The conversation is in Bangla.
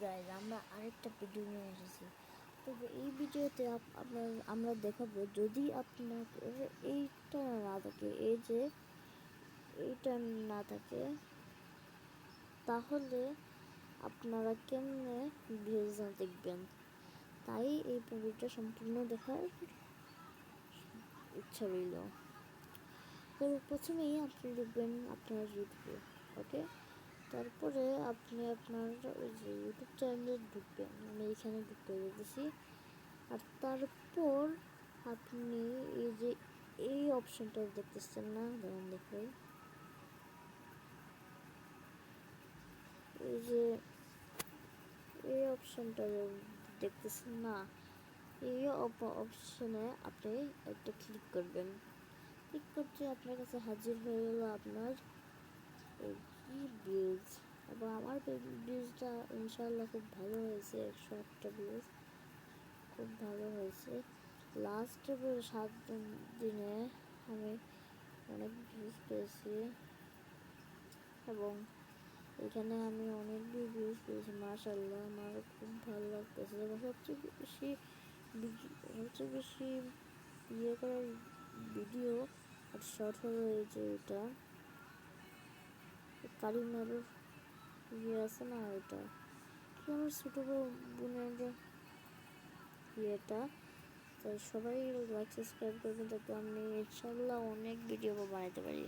গাইজ আমরা আরেকটা ভিডিও নিয়ে এসেছি। তো এই ভিডিওতে আমরা দেখাবো, যদি আপনার এইটা না থাকে, এই যে এইটা না থাকে, তাহলে আপনারা কেমনে ভিউজ দেখবেন। তাই এই ভিডিওটা সম্পূর্ণ দেখার ইচ্ছা রইল। তো প্রথমেই আপনি দেখবেন আপনার ইউটিউবে, ওকে। তারপরে আপনি আপনার ওই যে ইউটিউব চ্যানেলে ঢুকবেন, আমি এখানে ঢুকতে দিতেছি। আর তারপর আপনি এই যে এই অপশনটা দেখতেছেন না, যেমন দেখবেন এই যে এই অপশনটা দেখতেছেন না, এই অপশনে আপনি একটা ক্লিক করবেন। ক্লিক করতে আপনার কাছে হাজির হয়ে গেল আপনার এই ভিউজ। এবং আমার ভিউজটা ইনশাআল্লাহ খুব ভালো হয়েছে, 108টা ভিউজ, খুব ভালো হয়েছে। লাস্ট 7 দিনে আমি অনেক ভিউজ পেয়েছি এবং এখানে আমি অনেক ভিউজ পেয়েছি। মাশাআল্লাহ, আমার খুব ভালো লাগতেছে। এবং সবচেয়ে বেশি ইয়ে করার ভিডিও আর শর্ট হলো এই যে এটা কারিনার ইয়ে আছে না, ওইটা কি আমার ছোটো বোনের ইয়েটা। তাই সবাই লাইক সাবস্ক্রাইব করবেন, যাতে আমি ইনশাল্লাহ অনেক ভিডিও বানাতে পারি।